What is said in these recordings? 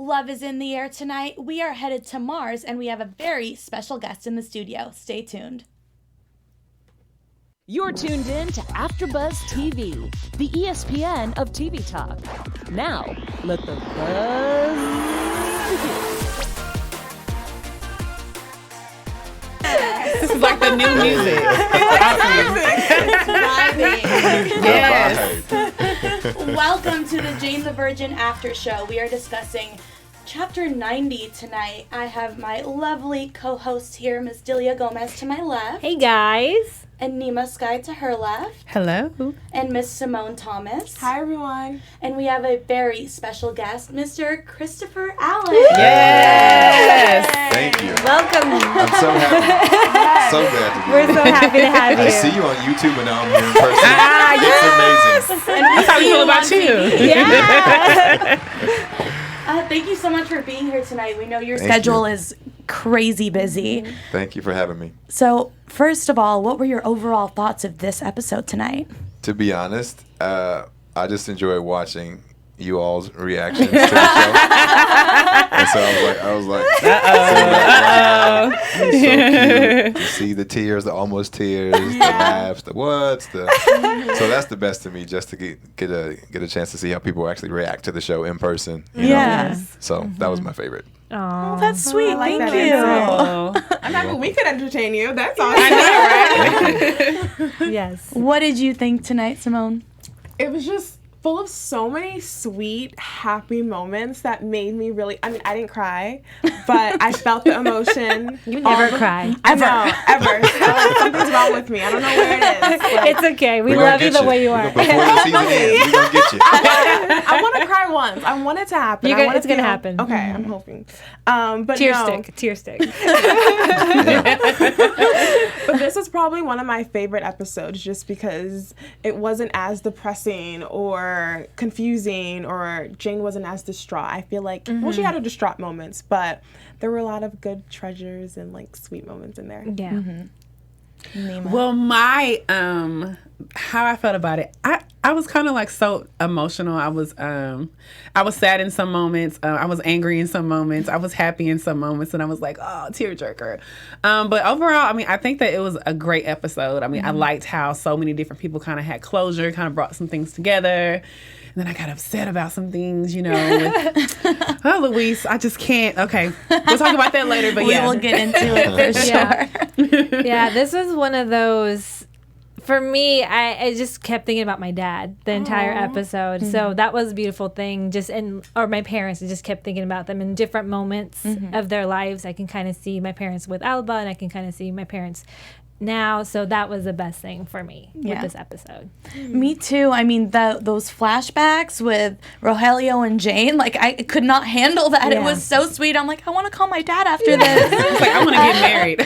Love is in the air tonight. We are headed to Mars, and we have a very special guest in the studio. Stay tuned. You're tuned in to AfterBuzz TV, the ESPN of TV talk. Now, let the buzz begin. This is like the new music. Yes. Welcome to the Jane the Virgin After Show. We are discussing Chapter 90 tonight. I have my lovely co-host here, Ms. Delia Gomez to my left. Hey guys. And Nima Sky to her left. Hello. And Miss Simone Thomas. Hi everyone. And we have a very special guest, Mr. Christopher Allen. Yes. Thank you. Welcome. I'm so happy. So glad to be We're here. so happy to have you. I see you on YouTube and now I'm here in person. It's amazing. And That's how we feel about you. Yeah. Thank you so much for being here tonight. We know your Thank schedule you. is crazy busy. Thank you for having me. So, first of all, what were your overall thoughts of this episode tonight? To be honest, I just enjoy watching you all's reactions to the show. And so I was like, so cute. You see the tears, the almost tears, the laughs, the whats, so that's the best to me, just to get a chance to see how people actually react to the show in person. You know? So that was my favorite. Oh, that's sweet. like Thank that you. I'm happy we could entertain you. That's awesome. I know, right? Yes. What did you think tonight, Simone? It was just full of so many sweet, happy moments that made me really, I mean, I didn't cry, but I felt the emotion. You never cry. I know, ever. So something's wrong with me. I don't know where it is. Like, It's okay. We We're gonna love you get the way you are. Before the season ends, we're going to get you. I want to cry once. I want it to happen. It's going to happen. Okay, I'm hoping. But Tear no. stick. Tear stick. But this was probably one of my favorite episodes just because it wasn't as depressing or confusing, or Jane wasn't as distraught. I feel like, well, she had her distraught moments, but there were a lot of good treasures and like sweet moments in there. Yeah. Well, my how I felt about it, I was kind of like so emotional. I was sad in some moments. I was angry in some moments. I was happy in some moments, and I was like, oh, tearjerker. But overall, I mean, I think that it was a great episode. I mean, I liked how so many different people kind of had closure, kind of brought some things together. And then I got upset about some things, you know. Oh, Luis, I just can't. Okay, we'll talk about that later. But We will get into it for sure. Yeah, this was one of those. For me, I just kept thinking about my dad the entire episode. So that was a beautiful thing. Or my parents, I just kept thinking about them in different moments of their lives. I can kind of see my parents with Alba, and I can kind of see my parents now. So that was the best thing for me with this episode. Me too. I mean, those flashbacks with Rogelio and Jane, like, I could not handle that. It was so sweet. I'm like, I want to call my dad after this. It's like, I want to get married.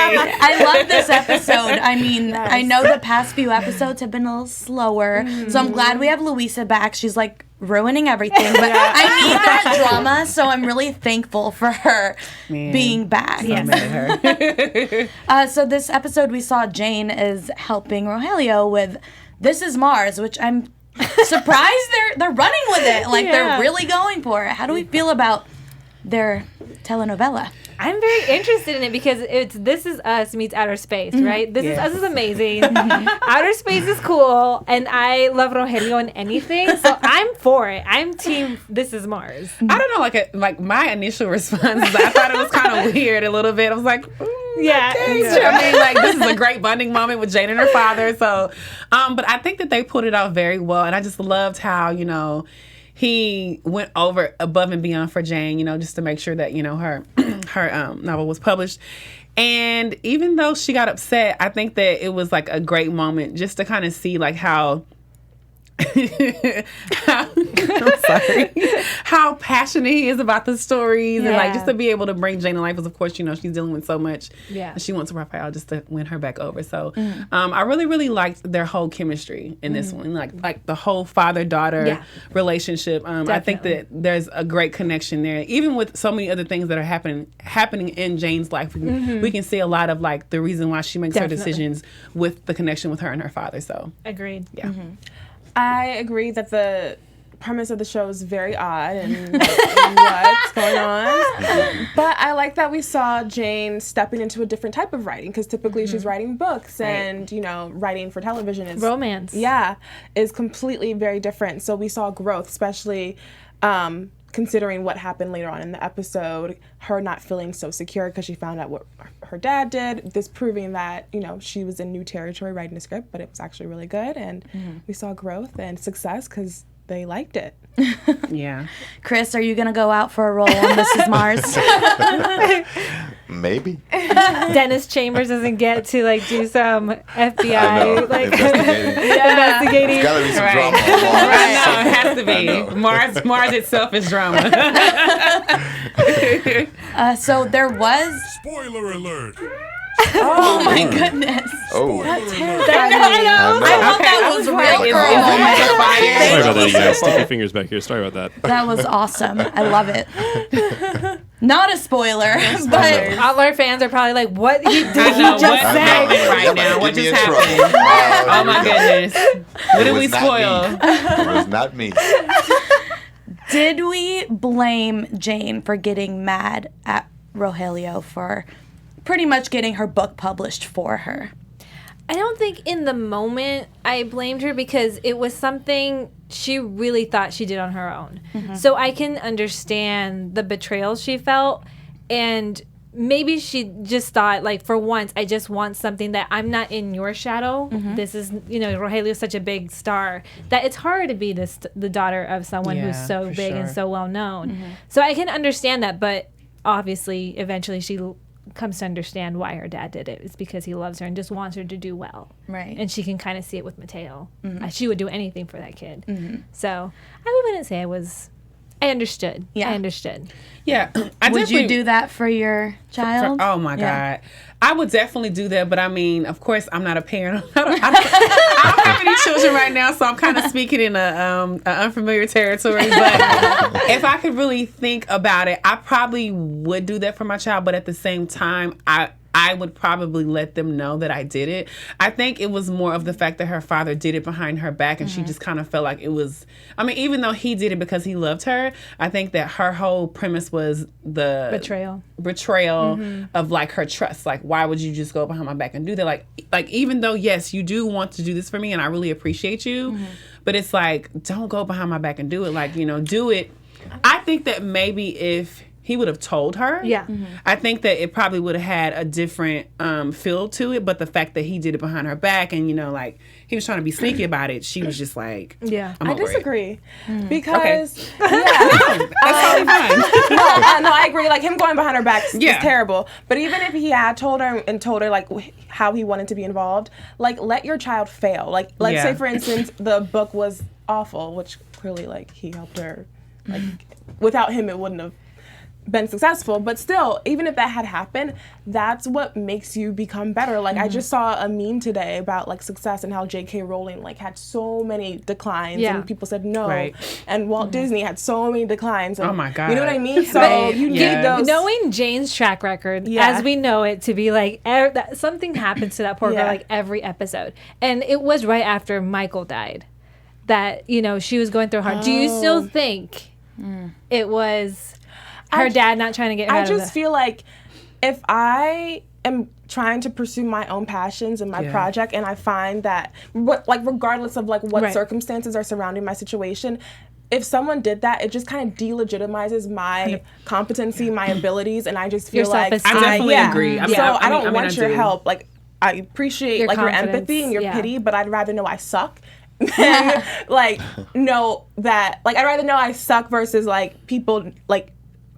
I love this episode. I mean, I know the past few episodes have been a little slower, so I'm glad we have Luisa back. She's like ruining everything, but I need that drama, so I'm really thankful for her being back. I'm mad at her. So this episode we saw Jane is helping Rogelio with This Is Mars, which I'm surprised they're running with it. Like, they're really going for it. How do we feel about their telenovela? I'm very interested in it because it's This Is Us meets Outer Space, right? This Is Us is amazing. Outer Space is cool, and I love Rogelio in anything, so I'm for it. I'm team This Is Mars. I don't know, like my initial response is I thought it was kind of weird a little bit. I was like, Yeah. I mean, like, this is a great bonding moment with Jane and her father. So, but I think that they pulled it off very well, and I just loved how, you know, he went above and beyond for Jane, you know, just to make sure that, you know, her novel was published. And even though she got upset, I think that it was like a great moment just to kind of see like how how passionate he is about the stories, and like just to be able to bring Jane to life, because of course, you know, she's dealing with so much. And she wants Rafael just to win her back over. So I really liked their whole chemistry in this one, like the whole father-daughter relationship. I think that there's a great connection there, even with so many other things that are happening in Jane's life. We can see a lot of like the reason why she makes her decisions with the connection with her and her father. So agreed. Yeah. I agree that the premise of the show is very odd and what's going on. But I like that we saw Jane stepping into a different type of writing, because typically she's writing books and, you know, writing for television is romance. Yeah, is completely very different. So we saw growth, especially considering what happened later on in the episode, her not feeling so secure because she found out what her dad did, this proving that, you know, she was in new territory writing a script, but it was actually really good. And we saw growth and success because they liked it. Yeah. Chris, are you going to go out for a role on Mrs. Mars? Maybe. Dennis Chambers doesn't get to like do some FBI like investigating. It's gotta be some drama. Right. No, it has to be. Mars itself is drama. So there was. Spoiler alert. Oh my goodness. Oh. I thought that was real. Sorry about that, you guys. Stick your fingers back here. Sorry about that. That was awesome. I love it. Not a spoiler, but all our fans are probably like, "What did he just say right now? What just happened? Oh my goodness! What did we spoil?" It was not me. Did we blame Jane for getting mad at Rogelio for pretty much getting her book published for her? I don't think in the moment I blamed her, because it was something she really thought she did on her own. So I can understand the betrayal she felt, and maybe she just thought, like, for once, I just want something that I'm not in your shadow. This is, you know, Rogelio is such a big star that it's hard to be the daughter of someone who's so big and so well known. So I can understand that, but obviously, eventually she comes to understand why her dad did it. It's because he loves her and just wants her to do well. Right. And she can kind of see it with Mateo. She would do anything for that kid. So I wouldn't say I understood. Yeah. I understood. Yeah. Would you do that for your child? Oh my God. I would definitely do that, but I mean, of course, I'm not a parent. I don't have any children right now, so I'm kind of speaking in a unfamiliar territory. But if I could really think about it, I probably would do that for my child. But at the same time, I would probably let them know that I did it. I think it was more of the fact that her father did it behind her back, and she just kind of felt like it was, I mean, even though he did it because he loved her, I think that her whole premise was the betrayal of like her trust. Like, why would you just go behind my back and do that? Like even though, yes, you do want to do this for me and I really appreciate you, but it's like, don't go behind my back and do it. Like, you know, do it. I think that maybe if he would have told her. Yeah. I think that it probably would have had a different feel to it. But the fact that he did it behind her back and, you know, like, he was trying to be sneaky about it, she was just like, I disagree. Because, that's totally fine. No, I agree. Like, him going behind her back is terrible. But even if he had told her and told her, like, how he wanted to be involved, like, let your child fail. Like, let's say, for instance, the book was awful, which clearly, like, he helped her. Like, without him, it wouldn't have been successful, but still, even if that had happened, that's what makes you become better. Like, I just saw a meme today about like success and how J.K. Rowling like had so many declines and people said no, and Walt Disney had so many declines. And, oh my God, you know what I mean? So you need those. Knowing Jane's track record as we know it to be like something happens to that poor girl like every episode, and it was right after Michael died that, you know, she was going through hard. Do you still think it was her dad not trying to get her out of I just feel like if I am trying to pursue my own passions and my project, and I find that, regardless of like what circumstances are surrounding my situation, if someone did that, it just kind of delegitimizes my competency, my abilities, and I just feel like I definitely agree. I don't want your help. Like, I appreciate your empathy and your pity, but I'd rather know I suck than like know that. Like, I'd rather know I suck versus like people like.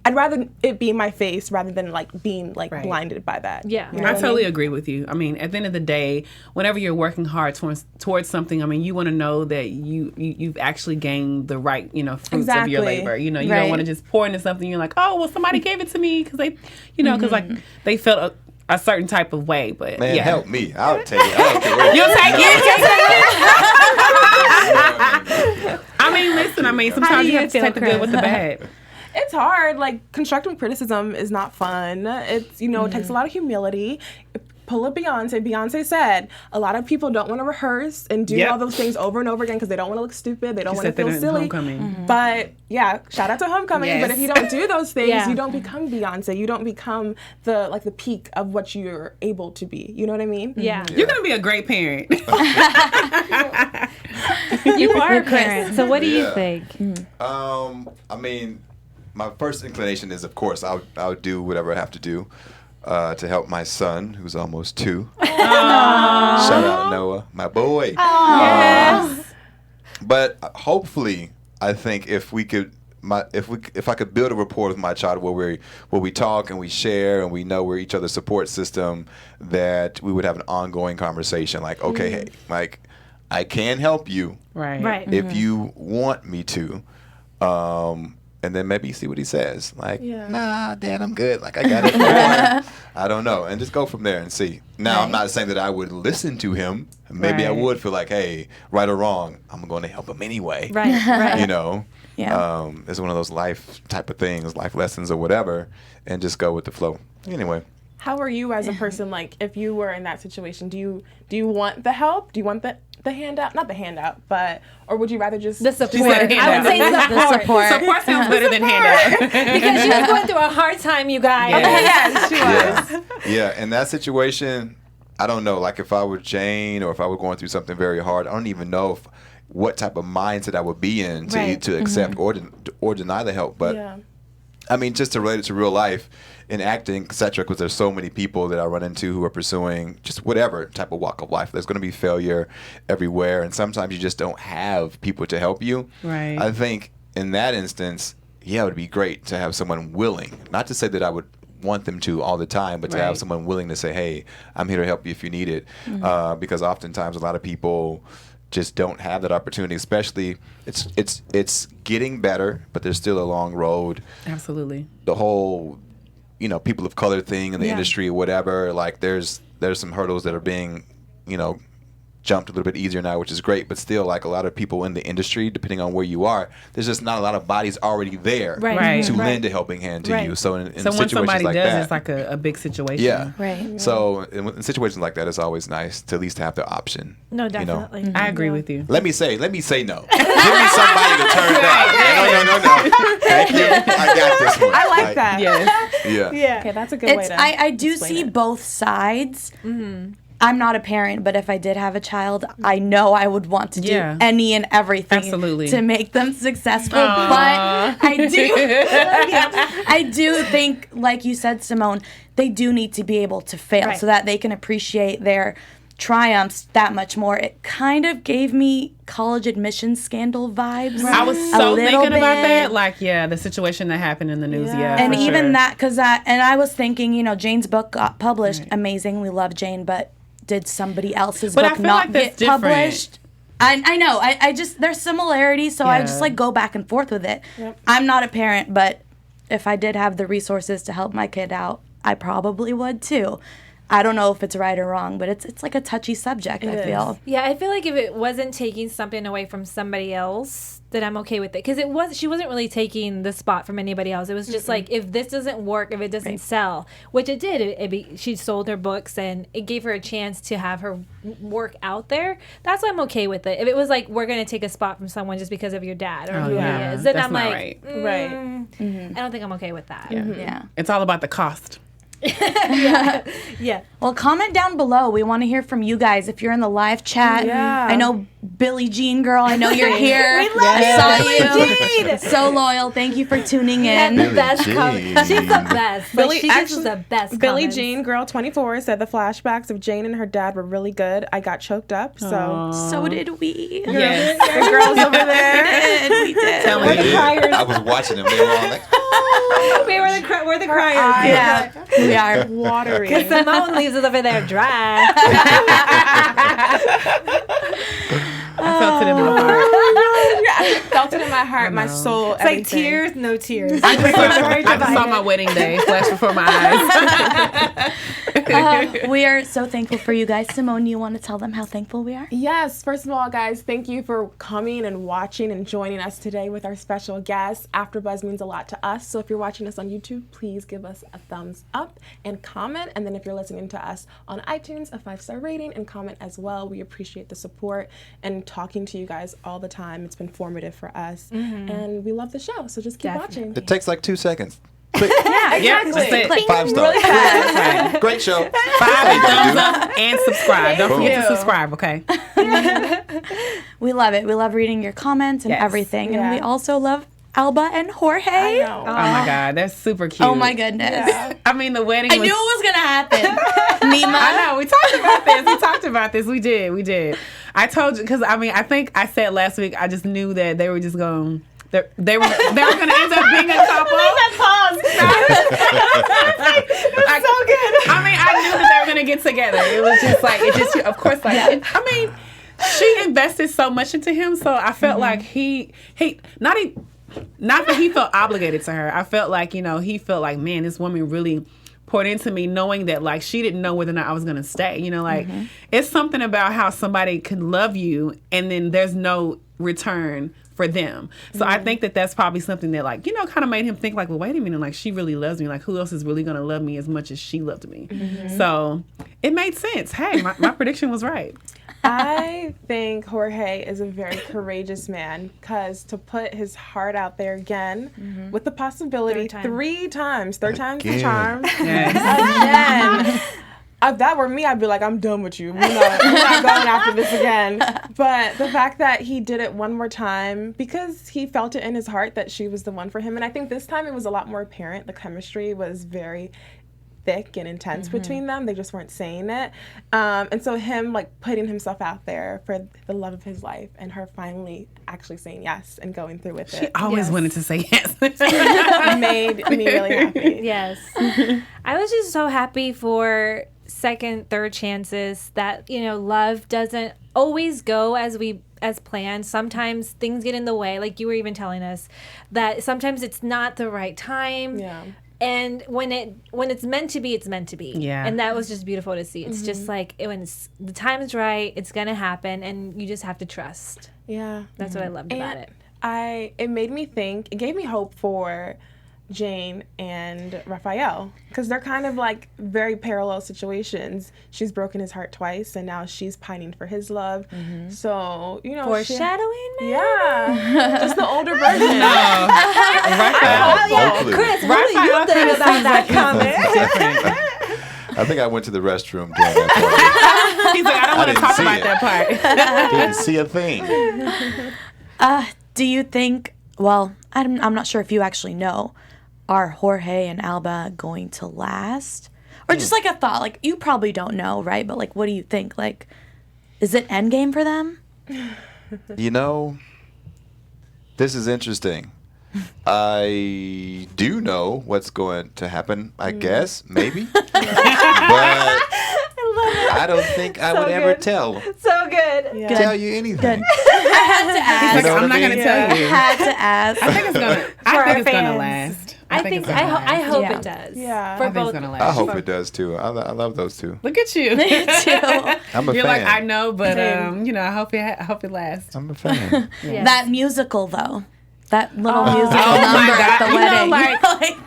I'd rather it be in my face rather than like being like blinded by that. Yeah, you know I totally agree with you. I mean, at the end of the day, whenever you're working hard towards something, I mean, you want to know that you've actually gained the right, you know, fruits of your labor. You know, you don't want to just pour into something. You're like, oh, well, somebody gave it to me because they, you know, because like they felt a certain type of way. But man, help me! I'll take it. I don't care what you'll take it. I mean, listen. I mean, sometimes you have to take the good with the bad. It's hard. Like, constructive criticism is not fun. It's, you know, it takes a lot of humility. It pull up Beyonce. Beyonce said a lot of people don't want to rehearse and do all those things over and over again because they don't want to look stupid. They don't want to feel silly. But yeah, shout out to Homecoming. Yes. But if you don't do those things, you don't become Beyonce. You don't become the peak of what you're able to be. You know what I mean? Yeah. You're gonna be a great parent. You are a parent. So what do you think? I mean, my first inclination is, of course, I'll do whatever I have to do to help my son, who's almost 2. Shout out Noah, my boy. Yes. But hopefully, I think if I could build a rapport with my child where we talk and we share and we know we're each other's support system, that we would have an ongoing conversation. Like, okay, hey, like, I can help you, right? If you want me to. And then maybe see what he says. Like, nah, Dad, I'm good. Like, I got it. I don't know. And just go from there and see. Now, I'm not saying that I would listen to him. Maybe I would feel like, hey, right or wrong, I'm going to help him anyway. Right. You know? Yeah. It's one of those life type of things, life lessons or whatever, and just go with the flow. Anyway. How are you as a person, like, if you were in that situation? Do you want the help? Do you want the handout? Not the handout, but, or would you rather just... The support. I would say the support. Support sounds better than handout. Because she was going through a hard time, you guys. Yes, she was. Yeah, in that situation, I don't know, like if I were Jane or if I were going through something very hard, I don't even know what type of mindset I would be in to accept or deny the help. But, I mean, just to relate it to real life, in acting, etc., because there's so many people that I run into who are pursuing just whatever type of walk of life. There's going to be failure everywhere, and sometimes you just don't have people to help you. Right. I think in that instance, it would be great to have someone willing, not to say that I would want them to all the time, but to have someone willing to say, hey, I'm here to help you if you need it. Because oftentimes a lot of people just don't have that opportunity, especially it's getting better, but there's still a long road. Absolutely. The whole people of color thing in the industry or whatever, like there's some hurdles that are being, jumped a little bit easier now, which is great, but still, like a lot of people in the industry, depending on where you are, there's just not a lot of bodies already there to lend a helping hand to you. So in situations when somebody like does, that, it's like a big situation. Yeah. Right. So in situations like that, it's always nice to at least have the option. No, definitely. I agree with you. Let me say no. Give me somebody to turn down. No. Thank you. I got this one. I like that. Yes. Yeah. Okay, that's a good way to I do see both sides. I'm not a parent, but if I did have a child, I know I would want to do any and everything to make them successful. But I do think, like you said, Simone, they do need to be able to fail so that they can appreciate their triumphs that much more. It kind of gave me college admissions scandal vibes. I was so thinking about that. Like, the situation that happened in the news. And even that, because I was thinking, Jane's book got published. Amazing. We love Jane, but did somebody else's book not get published? I know. I just, there's similarities, so I just go back and forth with it. I'm not a parent, but if I did have the resources to help my kid out, I probably would too. I don't know if it's right or wrong, but it's like a touchy subject, I feel. Yeah, I feel like if it wasn't taking something away from somebody else, then I'm okay with it. Because she wasn't really taking the spot from anybody else. It was just like, if this doesn't work, if it doesn't sell, which it did, she sold her books and it gave her a chance to have her work out there. That's why I'm okay with it. If it was like, we're going to take a spot from someone just because of your dad or who he is, then I'm like, I don't think I'm okay with that. Yeah. It's all about the cost. Yeah. Well, comment down below. We want to hear from you guys. If you're in the live chat, I know Billie Jean girl. I know you're here. We love I saw you. So loyal. Thank you for tuning in. The best comments. She's the best. She gives the best. Billie Jean girl 24 said the flashbacks of Jane and her dad were really good. I got choked up. So did we. Yes. The girls over there. We did. I was watching them. They were all like, we're the criers. We are watery. Because Simone leaves us over there dry. I felt it in my heart. I felt it in my heart, my soul. It's like tears, no tears. I just saw my wedding day flash before my eyes. We are so thankful for you guys. Simone, you want to tell them how thankful we are? Yes, first of all, guys, thank you for coming and watching and joining us today with our special guest. AfterBuzz means a lot to us, so if you're watching us on YouTube, please give us a thumbs up and comment. And then if you're listening to us on iTunes, a 5-star rating and comment as well. We appreciate the support and talking to you guys all the time. It's been formative for us, and we love the show, so just keep watching. It takes like 2 seconds. Click. Yeah, exactly. Click. 5 stars. Great show. 5 thumbs up and subscribe. Don't forget to subscribe, okay? We love it. We love reading your comments and everything. And we also love Alba and Jorge. I know. Oh my God, that's super cute. Oh my goodness. Yeah. I mean, the wedding I knew it was going to happen. Nima. I know. We talked about this. We did. I told you, because I mean, I think I said last week, I just knew that they were just going... They were going to end up being a couple. That pause. That's so good. I mean, I knew that they were going to get together. It was just like, of course, like, I mean, she invested so much into him, so I felt like not that he felt obligated to her. I felt like, he felt like, man, this woman really poured into me, knowing that, like, she didn't know whether or not I was going to stay. It's something about how somebody can love you and then there's no return for them. So I think that that's probably something that, like, kind of made him think, like, well, wait a minute, like, she really loves me. Like, who else is really going to love me as much as she loved me? So it made sense. Hey, my prediction was right. I think Jorge is a very courageous man, because to put his heart out there again with the possibility 3 times, third time's the charm. Again. If that were me, I'd be like, I'm done with you. We're not going after this again. But the fact that he did it one more time, because he felt it in his heart that she was the one for him. And I think this time it was a lot more apparent. The chemistry was very thick and intense between them. They just weren't saying it. And so him, like, putting himself out there for the love of his life, and her finally actually saying yes and going through with it. She always wanted to say yes. Made me really happy. Yes. I was just so happy for second, third chances, that, love doesn't always go as planned. Sometimes things get in the way, like you were even telling us, that sometimes it's not the right time. Yeah. And when it's meant to be, it's meant to be. Yeah. And that was just beautiful to see. It's just like, when the time is right, it's going to happen, and you just have to trust. Yeah. That's what I loved about it. It made me think, it gave me hope for Jane and Rafael, because they're kind of like very parallel situations. She's broken his heart twice, and now she's pining for his love. So, foreshadowing, man. Yeah. Just the older version. Rafael. Chris, what do you think about that comment? I think I went to the restroom during that part. He's like, I don't want to talk about that part. Didn't see a thing. Do you think, well, I'm not sure if you actually know, are Jorge and Alba going to last? Or just like a thought, like, you probably don't know, right? But, like, what do you think? Like, is it endgame for them? This is interesting. I do know what's going to happen, I guess, maybe. But I don't think I would ever tell you anything. I had to ask. He's like, I'm not going to tell you. I had to ask. I think it's gonna last. I hope it does. Yeah. I think it's gonna last. I hope it does too. I love those two. Look at you. Me too. I'm a You're fan. like, I know, but I hope it lasts. I'm a fan. Yes. That musical, though. That little musical number at the wedding.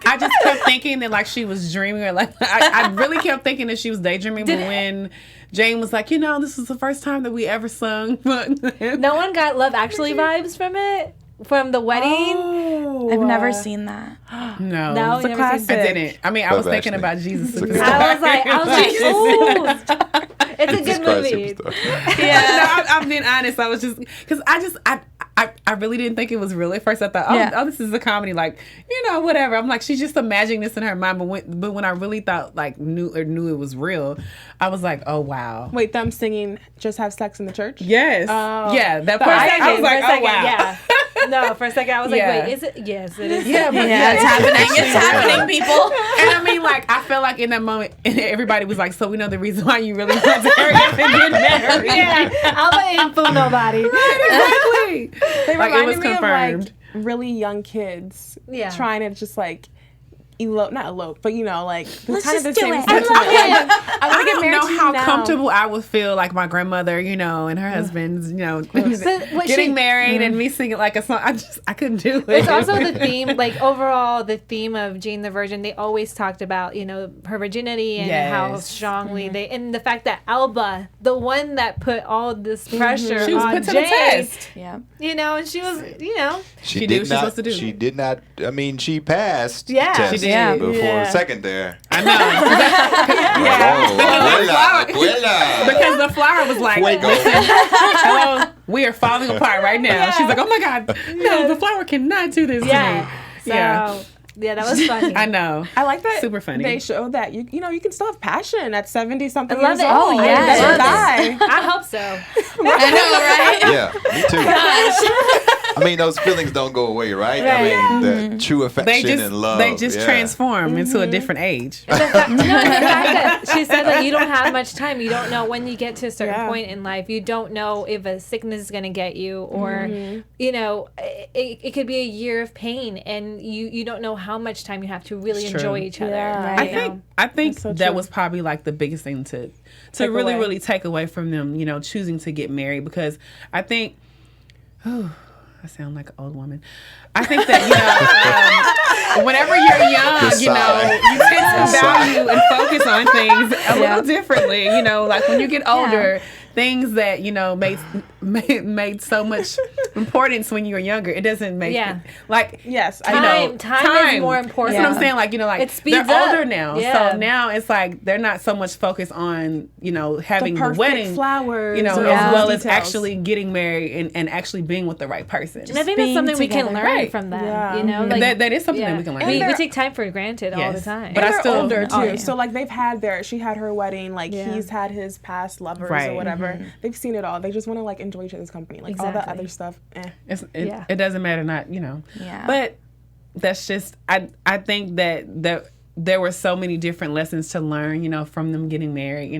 I just kept thinking that, like, she was dreaming, or like I really kept thinking that she was daydreaming. But when Jane was like, this is the first time that we ever sung. No one got Love Actually vibes from it? From the wedding? Oh, I've never seen that. No, it's a you never seen classic. I didn't. I mean, I was Love thinking Actually. about Jesus. It's a I was like, ooh. It's a good movie. No, I'm being honest. I was just, because I really didn't think it was real at first. I thought, oh, this is a comedy, like, whatever. I'm like, she's just imagining this in her mind. But when I really thought, like, knew it was real, I was like, oh wow. Wait, them singing "Just Have Sex in the Church"? Yes. Oh. Yeah. That part. I was like, oh wow. Yeah. No, for a second I was like, Yeah. wait, is it? Yes, it is. Yeah, but Yeah, it's happening. It's happening, people. And I mean, like, I felt like in that moment, and everybody was like, so we know the reason why you really want to hurry up and get married. Yeah, Alba ain't fool nobody. Right, exactly. They Like, it was reminded me confirmed. of, like, really young kids Yeah. trying to just, like, not elope, but like Let's kind of the just do same it. sentiment. I want to get married know to you how now. comfortable I would feel like my grandmother, and her husband's, what getting she- married and me singing like a song. I couldn't do it. It's also the theme, like overall, the theme of Jane the Virgin. They always talked about, her virginity and how Yes. strongly and the fact that Alba, the one that put all this pressure She was on put to Jane, the test. Yeah. and she was, She did did what she's not. supposed to do. She did not. I mean, she passed. Yeah. the test She did. before Yeah. second there. I know. Oh, abuela. Because the flower was like, Fuego. hello, we are falling apart right now. She's like, oh my God, no, the flower cannot do this to me. Yeah, that was funny. I know. I like that. Super funny. They show that you can still have passion at 70 something I love years it. old. Oh, It yes. doesn't Love die. I hope so. I know, right? Yeah, me too. I mean, those feelings don't go away, right? I mean, the true affection and love. They just yeah. transform into a different age. The fact that she said that you don't have much time. You don't know when you get to a certain point in life. You don't know if a sickness is going to get you, or it could be a year of pain, and you don't know how much time you have to really It's true. enjoy each other. Yeah. I think That's so that true. was probably like the biggest thing to Take really away. really take away from them, choosing to get married, because I think I sound like an old woman. I think that whenever you're young, you tend to value and focus on things a little differently. Like when you get older, things that made so much importance when you were younger, it doesn't make like Yes, Time is more important. That's what I'm saying. Like It speeds they're up. older now, Yeah. so now it's like they're not so much focused on having the perfect wedding flowers, as or well as details. actually getting married and actually being with the right person. And I think that's being something we can together. learn Right. from them. Yeah. Like, that is something that we can learn. We take time for granted all the Yes. time. But And I they're still- older too, oh, yeah. so like she had her wedding, like he's had his past lovers Right. or whatever. They've seen it all. They just want to like enjoy each other's company. Like all that Exactly. other stuff. It doesn't matter, Yeah. But that's just I think that there were so many different lessons to learn, from them getting married,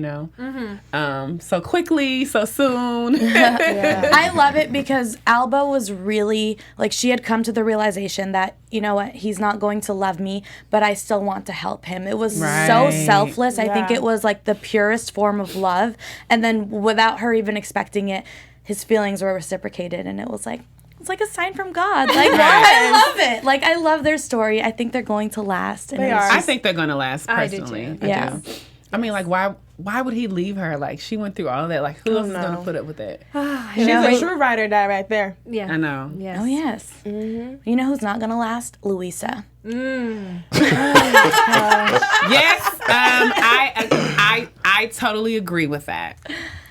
so quickly, so soon. I love it because Alba was really, like, she had come to the realization that, you know what, he's not going to love me, but I still want to help him. It was so Right. selfless. I think Yeah. it was like the purest form of love. And then without her even expecting it, his feelings were reciprocated, and it was like, it's like a sign from God. Like, I love it. Like, I love their story. I think they're going to last. And They it was are. I just- think they're gonna last I do personally. too. Yeah. do. I mean, like, why would he leave her? Like, she went through all that. Like, who else is gonna put up with that? She's a true ride or die right there. Yeah. I know. Yes. Oh, yes. You know who's not going to last? Luisa. Yes, I totally agree with that.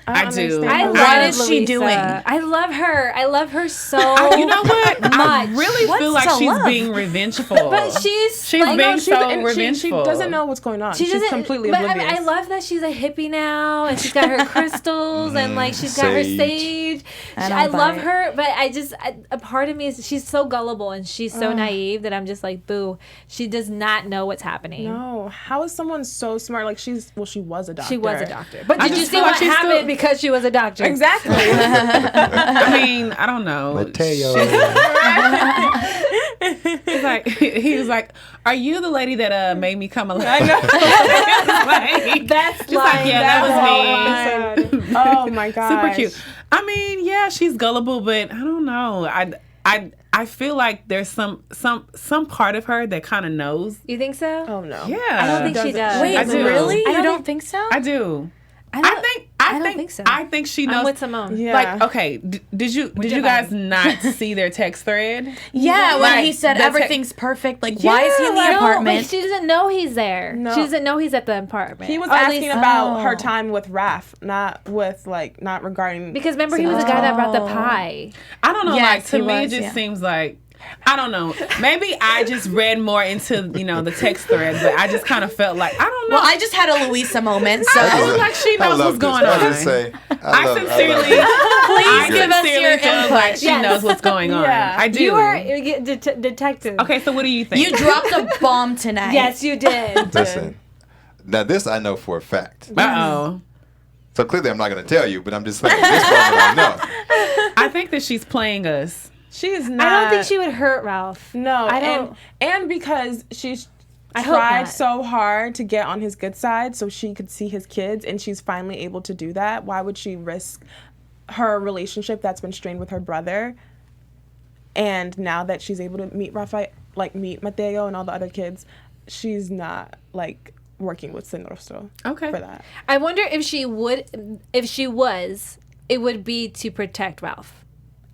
I do. understand. I What love is she Luisa. doing? I love her. I love her so You know what? I much. really feel What's like to she's love? being revengeful. But she's being No, so and revengeful. she doesn't know what's going on. She She's doesn't completely but oblivious. I love that she's a hippie now, and she's got her crystals, and like she's got her Sage. sage. I I don't buy love it. her, but a part of me is she's so gullible and she's so naive that I'm just like, boo. She does not know what's happening. No, how is someone so smart? Like she was a doctor. She was a doctor, but did you just see feel what like she's happened still- because she was a doctor? Exactly. I mean, I don't know. Mateo. He was like, "Are you the lady that made me come alive?" I know. Like, That's just like, yeah, that was me. me. Oh my god. Super cute. I mean, yeah, she's gullible, but I don't know. I feel like there's some part of her that kind of knows. You think so? Oh no. Yeah, I don't think she does. Wait, I do. really? I You don't don't think so? I do. I I don't think so. I think she knows. I'm with Simone. Yeah. Like, okay, did you your guys body. not see their text thread? Yeah, when Like, he said the everything's perfect. Like, why is he in the No, apartment? but she doesn't know he's there. No. She doesn't know he's at the apartment. He was Or at asking least- about Oh. her time with Raph, not regarding. because remember he was the guy that brought the pie. I don't know. Yes, like to he me, was, it just yeah. seems like. I don't know. Maybe I just read more into the text thread, but I just kind of felt like I don't know. Well, I just had a Luisa moment, so I feel like she knows what's going on. I just say, I sincerely, please give us sincerely your feel input. like she knows what's going on. Yeah. I do. You are a detective. Okay, so what do you think? You dropped a bomb tonight. Yes, you did. Listen, now this I know for a fact. Uh-oh. So clearly I'm not going to tell you, but I'm just saying this moment I know. I think that she's playing us. She is not. I don't think she would hurt Ralph. No, I don't. And because she's tried so hard to get on his good side so she could see his kids, and she's finally able to do that. Why would she risk her relationship that's been strained with her brother? And now that she's able to meet Rafael, meet Mateo and all the other kids, she's not working with Sinrostro for that. I wonder if she was, it would be to protect Ralph.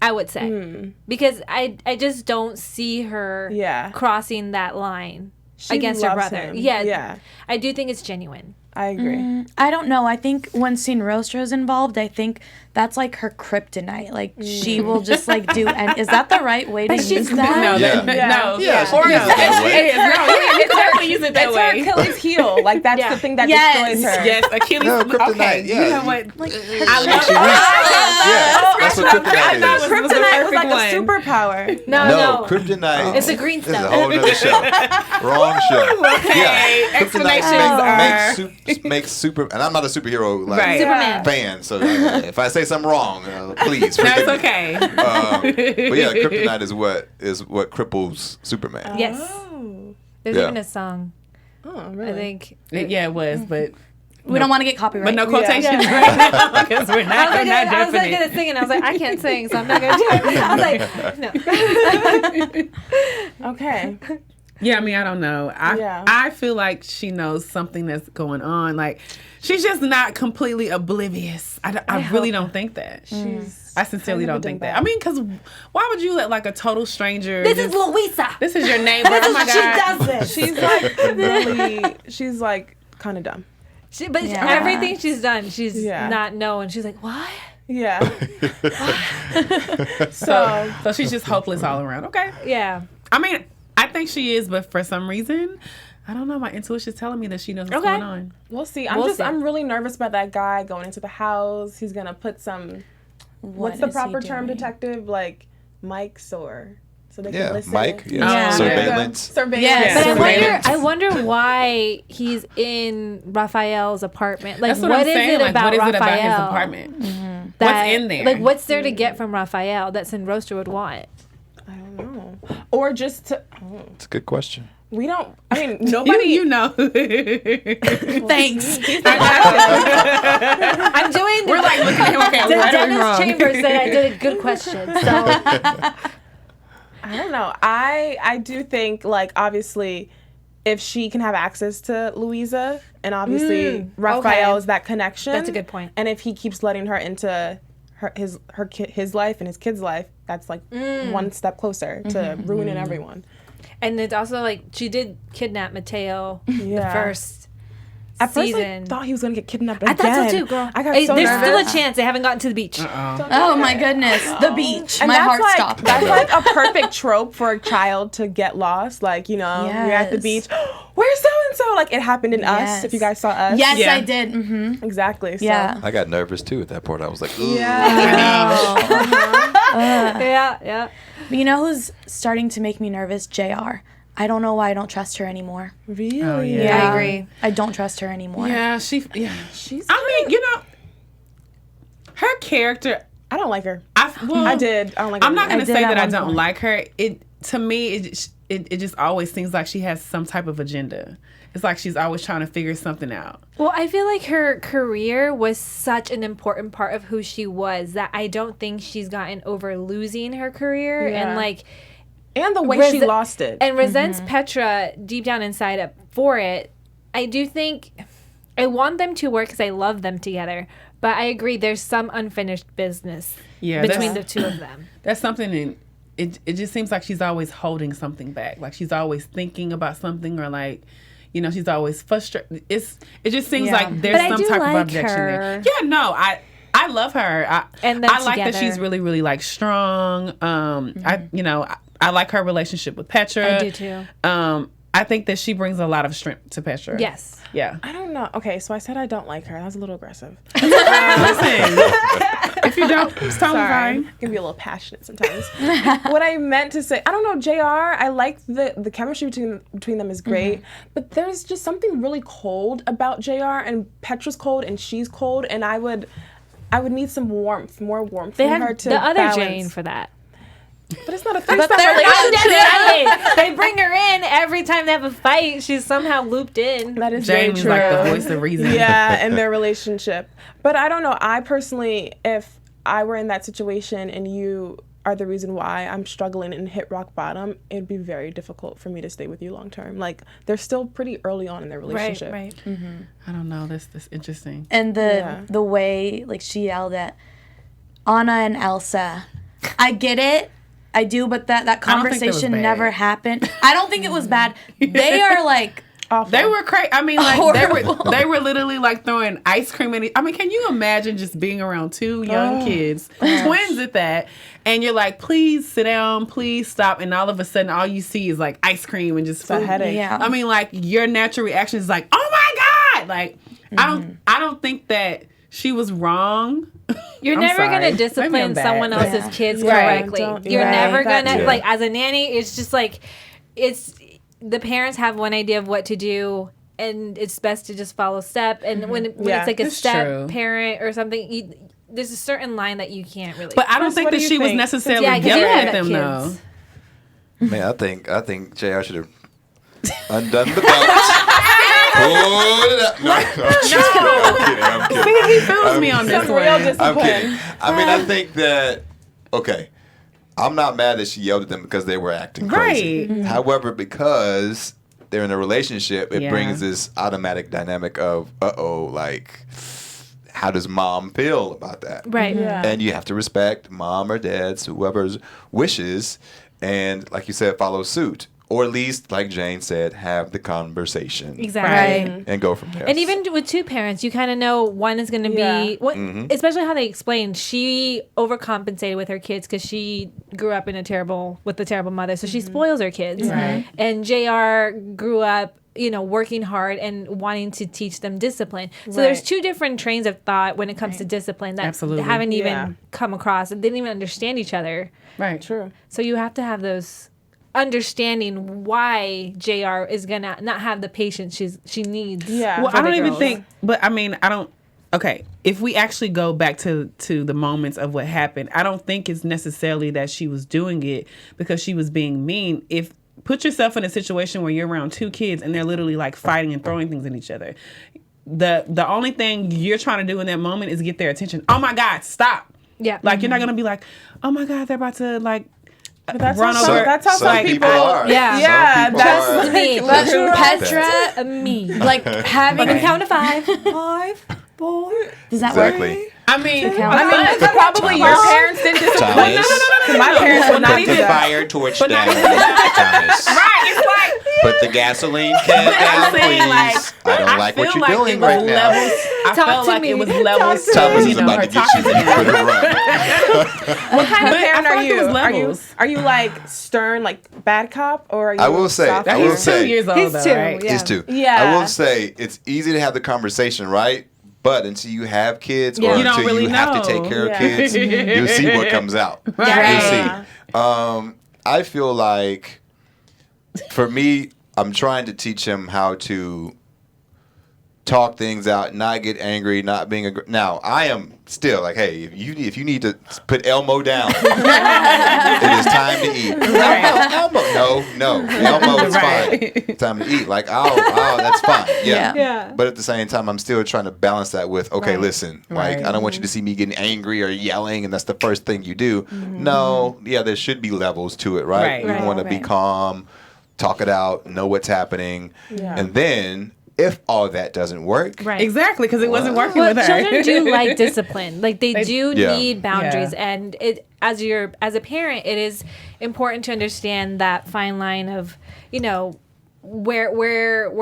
I would say. Because I just don't see her crossing that line against her brother. Him. Yeah. I do think it's genuine. I agree. I don't know. I think when Sinrostro's involved, I think that's her kryptonite. She will just do. And is that the right way to use that? No. Yeah. Or use it that way. You definitely use it that way. It's her Achilles heel. That's the thing that destroys her. Yes, Achilles. No, kryptonite. Okay. Yeah. You know what? I that's what kryptonite is. Kryptonite was a superpower. No. Kryptonite. It's a green This is stuff. a whole other show. Wrong show. Okay. Kryptonite makes super, and I'm not a superhero Superman fan, so if I say something wrong, please forgive it's me. okay. But yeah, kryptonite is what cripples Superman. Yes. There's even a song. Oh, really? I think. It was, but We don't want to get copyrighted. but no quotations right now because we're not I was definite. going to sing and I was like, I can't sing, so I'm not going to do it. I was like, no. Okay. Yeah, I mean, I don't know. I feel like she knows something that's going on. She's just not completely oblivious. I really don't think that. I sincerely don't think that. I mean, because why would you let a total stranger? This is Luisa. This is your neighbor. Oh my God. She does this. She's she's kind of dumb. Everything she's done, she's not knowing. She's like, what? Yeah. So she's just hopeless all around. Okay. Yeah. I mean, I think she is, but for some reason, I don't know. My intuition's telling me that she knows what's going on. We'll see. I'm really nervous about that guy going into the house. He's gonna put some. What's the proper term, detective? Mics or so they can listen. Mike. Surveillance. Surveillance. Yeah. But I wonder why he's in Rafael's apartment. That's what I'm saying. What is it about his apartment? What's in there? What's there to get from Rafael that Sinrostro would want? I don't know. Or just to. It's a good question. We don't. I mean, nobody. You know. Thanks. I'm doing. We're looking at him. Okay, Dennis Chambers said I did a good question. So I don't know. I do think obviously, if she can have access to Luisa, and obviously Rafael is that connection. That's a good point. And if he keeps letting her into his life and his kid's life, that's one step closer to ruining everyone. And it's also she did kidnap Mateo the first At first, season. I thought he was going to get kidnapped again. I thought so too, girl. I got so There's nervous. still a chance they haven't gotten to the beach. Oh my goodness, the beach. And My that's heart stopped. That's a perfect trope for a child to get lost. You're at the beach. Where's so-and-so? It happened in Us, if you guys saw Us. Yes, yeah. I did. Mm-hmm. Exactly. So. Yeah. I got nervous too at that point. I was like, ooh. Yeah. But you know who's starting to make me nervous? JR. I don't know why I don't trust her anymore. Really? Oh, Yeah, I agree. I don't trust her anymore. Yeah, she's. I mean, her character. I don't like her. I did. I don't like her. I'm not gonna say that I don't point. like her. To me, it just always seems like she has some type of agenda. It's like she's always trying to figure something out. Well, I feel like her career was such an important part of who she was that I don't think she's gotten over losing her career and the way she lost it. And resents Petra deep down inside for it. I do think I want them to work because I love them together. But I agree, there's some unfinished business between the two of them. That's something, it just seems like she's always holding something back. She's always thinking about something or she's always frustrated. It just seems like there's some type of objection there. Yeah, no, I love her. I like that she's really, really strong. I like her relationship with Petra. I do too. I think that she brings a lot of strength to Petra. Yes. Yeah. I don't know. Okay, so I said I don't like her. That was a little aggressive. Listen, if you don't, it's totally fine. I can be a little passionate sometimes. What I meant to say, I don't know, JR, I like the chemistry between them is great, but there's just something really cold about JR, and Petra's cold and she's cold, and I would need some warmth, more warmth from her to the other balance. Jane for that. But it's not a three-step relationship. They bring her in every time they have a fight. She's somehow looped in. That is Jane is very true. like the voice of reason. Yeah, in their relationship. But I don't know. I personally, if I were in that situation and you are the reason why I'm struggling and hit rock bottom, it'd be very difficult for me to stay with you long term. Like, they're still pretty early on in their relationship. Right. Mm-hmm. I don't know. That's interesting. And the way like she yelled at Anna and Elsa, I get it. I do, but that conversation never happened. I don't think it was bad. They are like Awful. They were crazy. I mean, like horrible. they were literally like throwing ice cream in it. I mean, can you imagine just being around two young kids, twins at that, and you're like, please sit down, please stop, and all of a sudden, all you see is like ice cream and just food. a headache. Yeah. I mean, like your natural reaction is like, oh my god, like I don't think that she was wrong. You're I'm never sorry. going to discipline Maybe I'm bad. someone else's kids Right. correctly. You're never going to, That's like, as a nanny, it's just like, it's, the parents have one idea of what to do, and it's best to just follow step. And when it's like a That's step true. parent or something, there's a certain line that you can't really. But I don't Chris, think what that do you she was think? necessarily Yeah, 'cause yelling they at have them, kids. though. Man, I think JR should have undone the belt. Pulled it up. No, I'm kidding. See, he feels me on this Some real one. discipline. I'm kidding. I mean, I think that, okay, I'm not mad that she yelled at them because they were acting crazy. Right. However, because they're in a relationship, it Yeah. brings this automatic dynamic of, like, how does mom feel about that? Right. Yeah. And you have to respect mom or dad's, whoever's wishes, and, like you said, follow suit. Or at least, like Jane said, have the conversation. Exactly. Right. And go from there. And even with two parents, you kind of know one is going to be, especially how they explained, she overcompensated with her kids because she grew up with a terrible mother. So she spoils her kids. Right. And JR grew up, working hard and wanting to teach them discipline. So there's Right. two different trains of thought when it comes to discipline that Absolutely. haven't even Yeah. come across and didn't even understand each other. Right. True. So you have to have those understanding why JR is gonna not have the patience she needs. Yeah. Well, for I the don't even girls. think, but I mean, I don't. Okay, if we actually go back to the moments of what happened, I don't think it's necessarily that she was doing it because she was being mean. If put yourself in a situation where you're around two kids and they're literally like fighting and throwing things at each other. The only thing you're trying to do in that moment is get their attention. Oh my God, stop! Yeah. Like you're not gonna be like, oh my God, they're about to like. But that's Run how over. some, that's how Some some people are. Yeah. Some Yeah, people that's are. me. But Like Petra, Me. like having I can count to 5. 5, 4. Does that Exactly. work? I mean, probably your parents didn't discipline. Thomas. My parents would not Put do the that. fire torch down, Thomas. right? It's like. Put the gasoline can down, I'm saying, please. like, I don't like what feel you're like doing it was right now. levels. I Talk felt to like me. it was levels. to, Thomas is her about to get talking you to them. for the run. What kind of But I parent feel are like it you? was levels. Are you like stern, like bad cop, or are you? I will say, soft I cop? will He's say- 2 years old, He's though, 2, right? yeah. Is too. Yeah. I will say it's easy to have the conversation, right? But until you have kids or Yeah. You don't until really you have to take know. care of Yeah. kids, you'll see what comes out. Right. You'll see. I feel like for me, I'm trying to teach him how to talk things out, not get angry, not being now. I am still like, hey, if you need to put Elmo down, it is time to eat. Elmo, no, Elmo is Right. fine. Time to eat. Like, oh, that's fine. Yeah. Yeah. But at the same time, I'm still trying to balance that with, okay, listen, like, Right. I don't want you to see me getting angry or yelling, and that's the first thing you do. No, yeah, there should be levels to it, right? Right. You want to be calm, talk it out, know what's happening, and then if all that doesn't work, Right. Exactly, because it wasn't working Well, with her. children do like discipline. Like they do Yeah. need boundaries, Yeah. and it as a parent, it is important to understand that fine line of where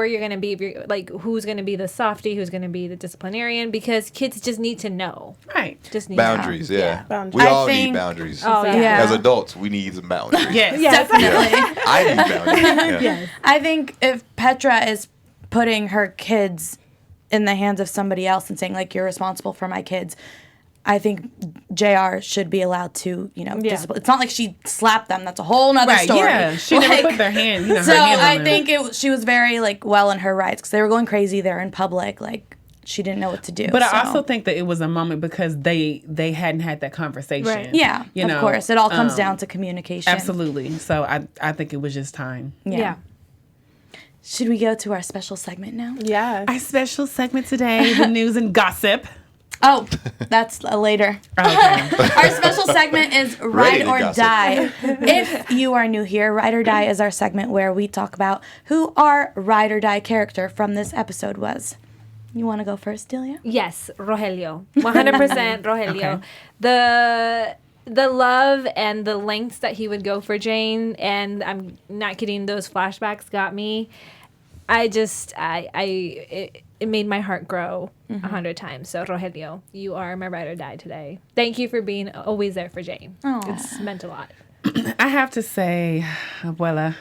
you're going to be, if you're, like who's going to be the softie, who's going to be the disciplinarian, because kids just need to know. Right. Just need boundaries, to know. yeah. Boundaries. We I all need think- boundaries. Oh yeah. Yeah. As adults, we need some boundaries. Yes. Definitely. I need boundaries. Yeah. I think if Petra is putting her kids in the hands of somebody else and saying, like, you're responsible for my kids, I think JR should be allowed to, discipline. It's not like she slapped them. That's a whole nother Right. story. Yeah. She never put their hand. Her So hands on I them. think she was very, like, well in her rights because they were going crazy there in public. Like, she didn't know what to do. But I also think that it was a moment because they hadn't had that conversation. Right. Yeah, of course. It all comes down to communication. Absolutely. So I think it was just time. Yeah. Should we go to our special segment now? Yeah. Our special segment today, the news and gossip. Oh, that's later. Okay. Our special segment is Ride or Die. If you are new here, Ride or Die is our segment where we talk about who our Ride or Die character from this episode was. You want to go first, Delia? Yes, Rogelio. 100% Rogelio. Okay. The love and the lengths that he would go for Jane, and I'm not kidding, those flashbacks got me. It made my heart grow 100 times. So, Rogelio, you are my ride or die today. Thank you for being always there for Jane. Aww. It's meant a lot. I have to say, Abuela,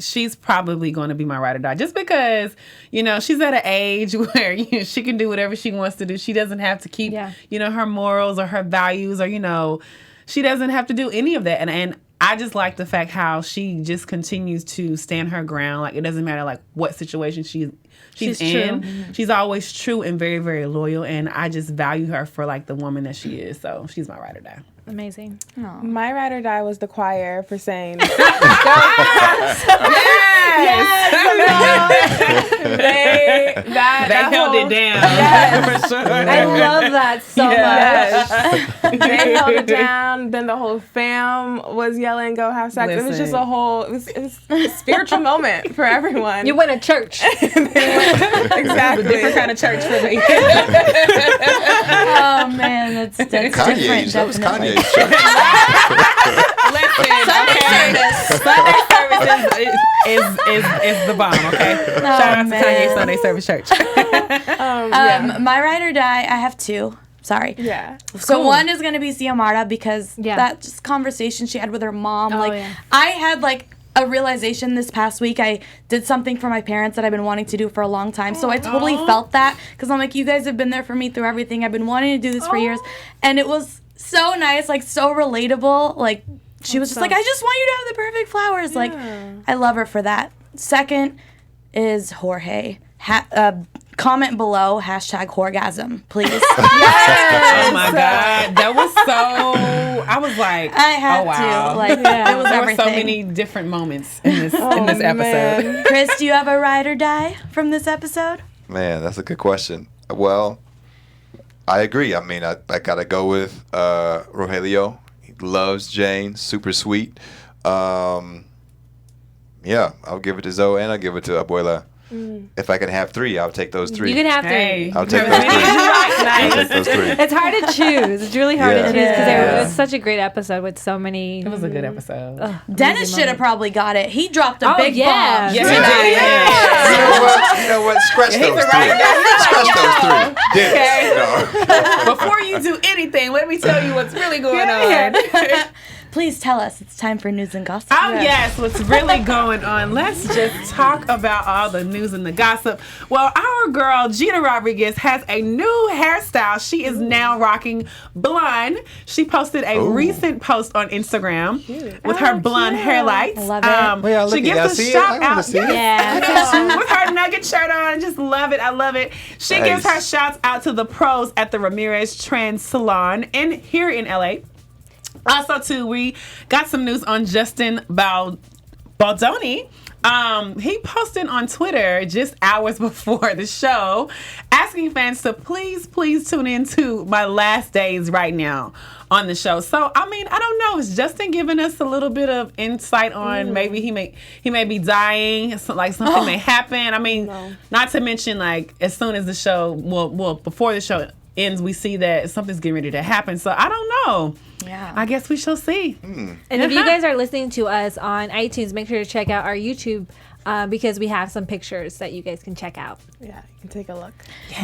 she's probably going to be my ride or die, just because she's at an age where she can do whatever she wants to do. She doesn't have to keep her morals or her values, or she doesn't have to do any of that. And I just like the fact how she just continues to stand her ground. Like, it doesn't matter like what situation she's in. True. She's always true and very, very loyal. And I just value her for like the woman that she is. So she's my ride or die. Amazing. Aww. My ride or die was the choir for saying. Yes. They held it down. Yes, for sure. I love that so much. They held it down. Then the whole fam was yelling, "Go have sex!" It was just Listen. it was a spiritual moment for everyone. You went to church. Exactly. A different kind of church for me. Oh, man, that's different. Kanye's. That was definitely. Kanye's church. Listen, Sunday service is the bomb, okay? Shout out to Kanye Sunday Service Church. My ride or die, I have two. Sorry. Yeah. So one is going to be Xiomara because Yeah. that just conversation she had with her mom. Oh, like, yeah. I had like a realization this past week. I did something for my parents that I've been wanting to do for a long time. So I totally felt that because I'm like, you guys have been there for me through everything. I've been wanting to do this for years. And it was so nice, like so relatable. Like, she was just like, I just want you to have the perfect flowers. Like, I love her for that. Second is Jorge. Comment below, #Horgasm, please. Yes! Oh my God. That was so, I was like, I had oh, wow. to. Like, it was There were everything. so many different moments in this episode. Man. Chris, do you have a ride or die from this episode? Man, that's a good question. Well, I agree. I mean, I gotta go with Rogelio. He loves Jane, super sweet. Yeah, I'll give it to Zoe and I'll give it to Abuela. If I can have three, I'll take those three. You can have Hey. three. I'll take those three. I'll take those three. It's hard to choose. It's really hard Yeah. to choose because Yeah. it was such a great episode with so many. It was a good episode. Dennis should have probably got it. He dropped a big yeah. bomb. Yes, tonight. he did. You know what? Scratch He's those a three. right Scratch those three. Dennis. No. Before you do anything, let me tell you what's really going on. Please tell us. It's time for news and gossip. Oh, yes, what's really going on? Let's just talk about all the news and the gossip. Well, our girl, Gina Rodriguez, has a new hairstyle. She is now rocking blonde. She posted a recent post on Instagram with her blonde hairlights. Love it. Well, She look at gives that. a See it? shout I wanna out. see it. Yeah. With her nugget shirt on. Just love it. I love it. She gives her shouts out to the pros at the Ramirez Trans Salon here in LA. Also, too, we got some news on Justin Baldoni. He posted on Twitter just hours before the show asking fans to please tune in to my last days right now on the show. So, I mean, I don't know. Is Justin giving us a little bit of insight on maybe he may be dying, so, like something may happen? I mean, not to mention, like, as soon as the show, well, before the show ends, we see that something's getting ready to happen. So, I don't know. Yeah. I guess we shall see. And if you guys are listening to us on iTunes, make sure to check out our YouTube because we have some pictures that you guys can check out. Yeah, you can take a look.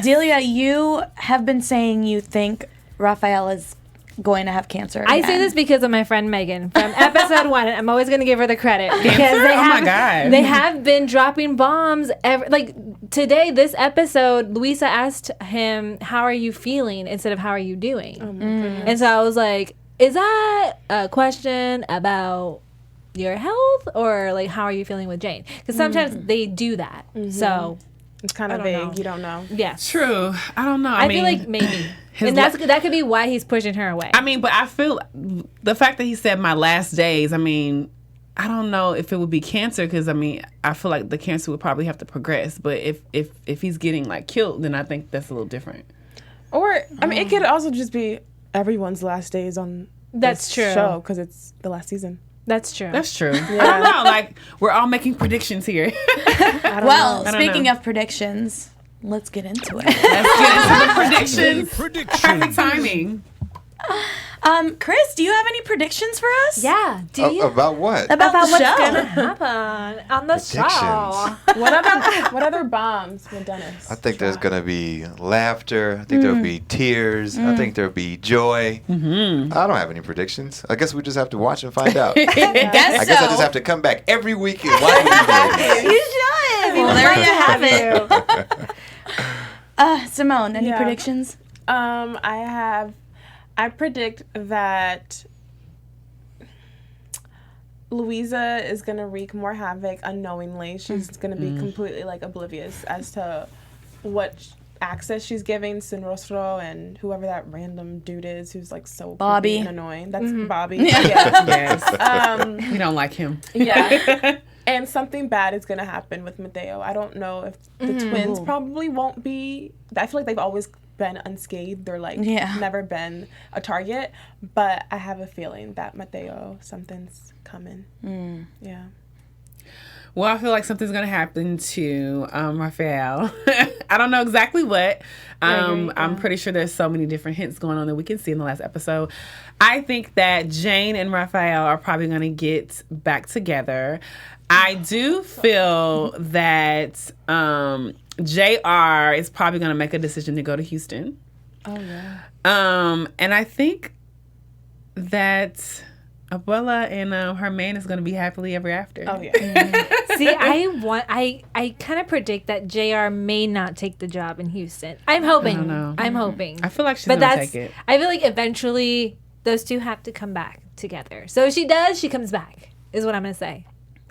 Delia, you have been saying you think Rafael is going to have cancer I again. say this because of my friend Megan from episode 1. I'm always going to give her the credit because my God. they have been dropping bombs. Like today, this episode, Luisa asked him, "How are you feeling?" instead of "How are you doing?" And so I was like, is that a question about your health or like how are you feeling with Jane? Because sometimes they do that. So It's kind of vague. You don't know. Yes. True. I don't know. I feel like maybe. And that could be why he's pushing her away. I mean, but I feel the fact that he said my last days, I mean, I don't know if it would be cancer because, I mean, I feel like the cancer would probably have to progress. But if he's getting, like, killed, then I think that's a little different. Or, I mean, it could also just be everyone's last days on That's true. show because it's the last season. That's true. That's true. Yeah. I don't know. Like, we're all making predictions here. Speaking of predictions, let's get into it. Let's get into the predictions. Perfect timing. Chris, do you have any predictions for us? Yeah. Do you? About what? About the what's show. gonna happen on the show. What other bombs with Dennis? I think there's gonna be laughter. I think there'll be tears. I think there'll be joy. I don't have any predictions. I guess we just have to watch and find out. I guess I just have to come back every week and watch these. You should. Well, there you have it. Simone, any predictions? I predict that Luisa is going to wreak more havoc unknowingly. She's going to be completely, like, oblivious as to what access she's giving Sinrostro and whoever that random dude is who's, like, so Bobby and annoying. That's Bobby. Yes. We don't like him. Yeah. And something bad is going to happen with Mateo. I don't know if the twins probably won't be. I feel like they've always been unscathed. They're like never been a target. But I have a feeling that Mateo, something's coming. Yeah. Well, I feel like something's going to happen to Rafael. I don't know exactly what. I'm pretty sure there's so many different hints going on that we can see in the last episode. I think that Jane and Rafael are probably going to get back together. I do feel that JR is probably going to make a decision to go to Houston. Oh, yeah. And I think that Abuela and her man is going to be happily ever after. Oh, yeah. See, I kind of predict that JR may not take the job in Houston. I'm hoping. I don't know. I'm hoping. I feel like she's going to take it. I feel like eventually those two have to come back together. So if she does, she comes back, is what I'm going to say.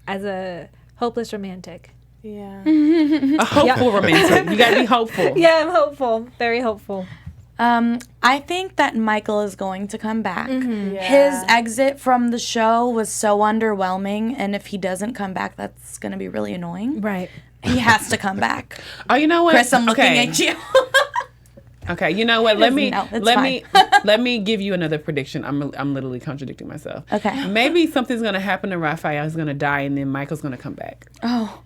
As a hopeless romantic. Yeah. A hopeful romantic. You got to be hopeful. Yeah, I'm hopeful. Very hopeful. I think that Michael is going to come back. His exit from the show was so underwhelming, and if he doesn't come back, that's going to be really annoying. Right. He has to come back. Oh, you know what? Chris, I'm looking at you. Okay, you know what? Let me fine. give you another prediction. I'm literally contradicting myself. Okay. Maybe something's gonna happen to Rafael. He's gonna die, and then Michael's gonna come back. Oh.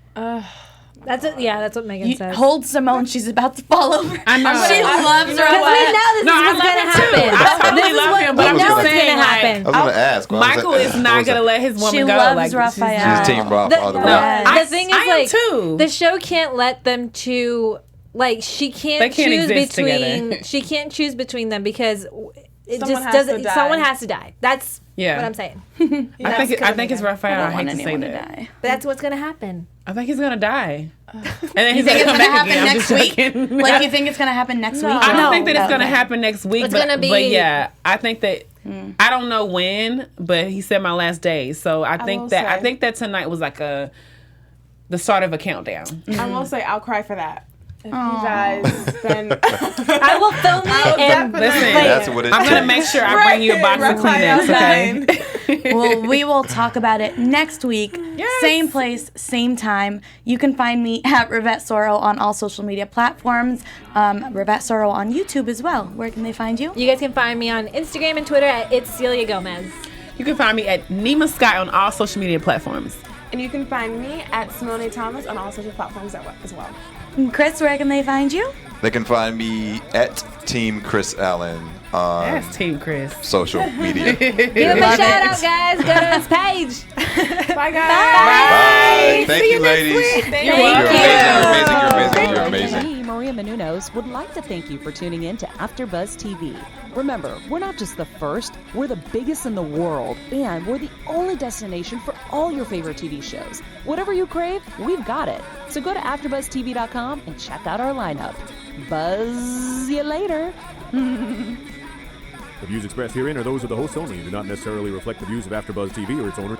That's it. Yeah, that's what Megan says. Hold Simone. She's about to fall over. I know. She loves Rafael. We know this is what's gonna happen. I totally love him, but I'm just saying, happen. I was gonna ask. Michael is not gonna let his woman she go. loves Rafael. She's team Rob all the way. The thing is, like, the show can't let them two. Like, she can't choose between. She can't choose between them because it Someone just doesn't. Someone has to die. That's what I'm saying. I think it's Rafael. I hate to say that. Die. But that's what's gonna happen. I think he's gonna die, and then he's gonna It's come gonna back happen again. next week. Like, you think it's gonna happen next week? I don't think that it's gonna happen next week. It's gonna be. But yeah, I think that. I don't know when, but he said my last day. So I think that tonight was like the start of a countdown. I will say I'll cry for that. If you guys, then I will film it and listen. That's what it I'm gonna takes. make sure I bring you a box of Kleenex. Okay. Well, we will talk about it next week. Yes. Same place, same time. You can find me at Rivette Sorrow on all social media platforms. Rivette Sorrow on YouTube as well. Where can they find you? You guys can find me on Instagram and Twitter at It's Celia Gomez. You can find me at Nima Sky on all social media platforms. and you can find me at Simone Thomas on all social platforms as well. Chris, where can they find you? They can find me at Team Chris Allen on That's Team Chris. social media. Give him a shout out, guys. Go to his page. Bye, guys. Bye. Thank See you, you next ladies. week. You're Thank amazing. You're amazing. Me, Maria Menounos, would like to thank you for tuning in to AfterBuzz TV. Remember, we're not just the first, we're the biggest in the world, and we're the only destination for all your favorite TV shows. Whatever you crave, we've got it. So go to AfterBuzzTV.com and check out our lineup. Buzz you later. The views expressed herein are those of the hosts only and do not necessarily reflect the views of AfterBuzz TV or its owner.